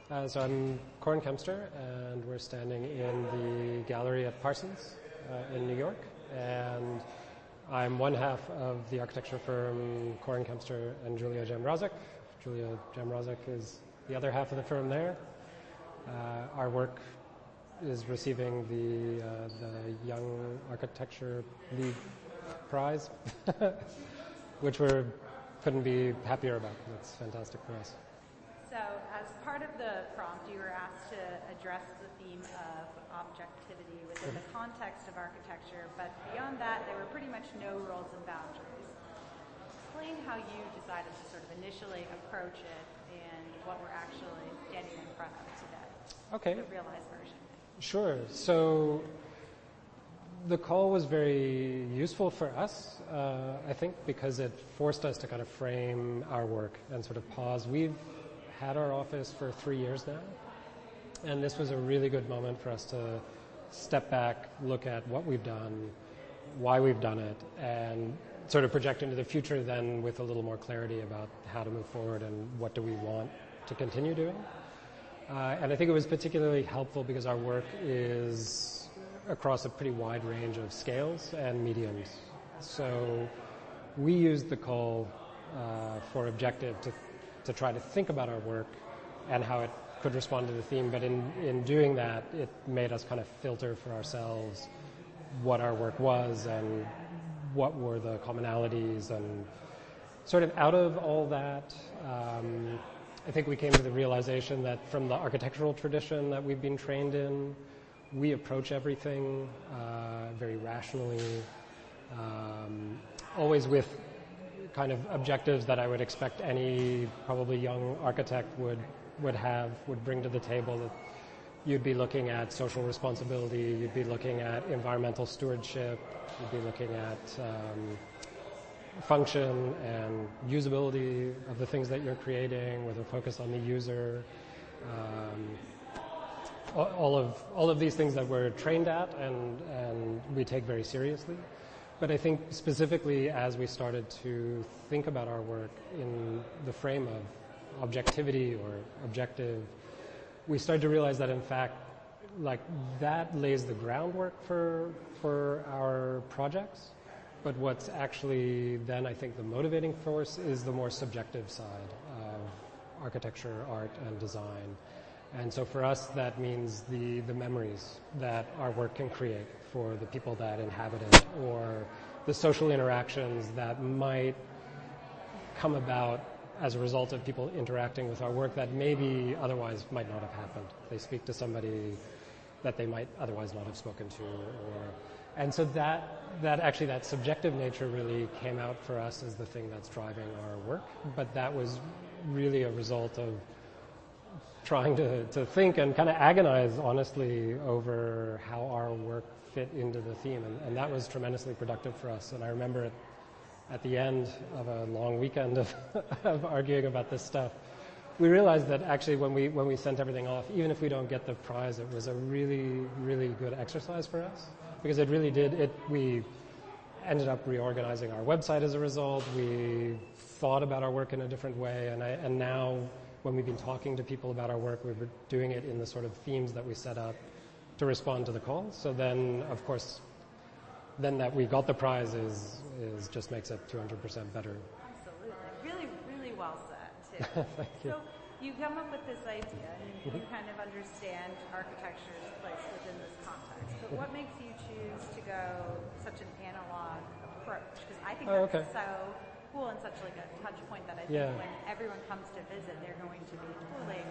So I'm Corin Kempster, and we're standing in the gallery at Parsons in New York. And I'm one half of the architecture firm Corin Kempster and Julia Jamrozik. Julia Jamrozik is the other half of the firm there. Our work is receiving the Young Architecture League Prize, which we couldn't be happier about. That's fantastic for us. So, as part of the prompt, you were asked to address the theme of objectivity within the context of architecture, but beyond that, there were pretty much no rules and boundaries. Explain how you decided to sort of initially approach it and what we're actually getting in front of today. Okay. The realized version. Sure. So, the call was very useful for us, I think, because it forced us to kind of frame our work and sort of pause. We've had our office for 3 years now, and this was a really good moment for us to step back, look at what we've done, why we've done it, and sort of project into the future then with a little more clarity about how to move forward and what do we want to continue doing. And I think it was particularly helpful because our work is across a pretty wide range of scales and mediums. So we used the call for objective to try to think about our work and how it could respond to the theme, but in doing that, it made us kind of filter for ourselves what our work was and what were the commonalities, and sort of out of all that, I think we came to the realization that from the architectural tradition that we've been trained in, we approach everything very rationally, always with kind of objectives that I would expect any probably young architect would bring to the table. That you'd be looking at social responsibility, you'd be looking at environmental stewardship, you'd be looking at function and usability of the things that you're creating, with a focus on the user. All of these things that we're trained at and we take very seriously. But I think specifically as we started to think about our work in the frame of objectivity or objective, we started to realize that in fact, like, that lays the groundwork for our projects. But what's actually then, I think, the motivating force is the more subjective side of architecture, art, and design. And so for us, that means the memories that our work can create for the people that inhabit it, or the social interactions that might come about as a result of people interacting with our work that maybe otherwise might not have happened. They speak to somebody that they might otherwise not have spoken to, and so that subjective nature really came out for us as the thing that's driving our work. But that was really a result of trying to think and kind of agonize, honestly, over how our work fit into the theme. And that was tremendously productive for us. And I remember at the end of a long weekend of arguing about this stuff, we realized that actually when we sent everything off, even if we don't get the prize, it was a really, really good exercise for us. Because it really did, we ended up reorganizing our website as a result. We thought about our work in a different way. And now, when we've been talking to people about our work, we were doing it in the sort of themes that we set up to respond to the call. So then, of course, then that we got the prize is just makes it 200% better. Absolutely. Really, really well said, too. Thank you. So you come up with this idea, and you kind of understand architecture's place within this context. But what makes you choose to go such an analog approach? Because I think that's so cool and such like a touch point that I think when everyone comes to visit, they're going to be totally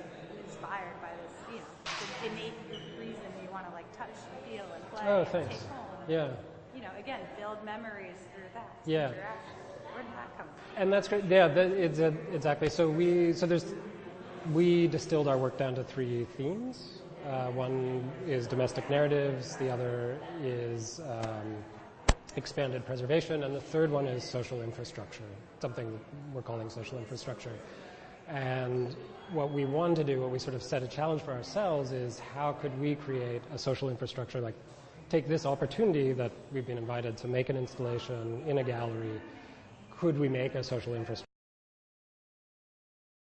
inspired by this, the innate reason you want to like touch and feel and play and take home. Again, build memories through that interaction. Where did that come from? And that's great. Yeah, exactly. So we distilled our work down to 3 themes. One is domestic narratives, the other is expanded preservation, and the third one is social infrastructure, something we're calling social infrastructure. And what we wanted to do, what we sort of set a challenge for ourselves, is how could we create a social infrastructure, like take this opportunity that we've been invited to make an installation in a gallery, could we make a social infrastructure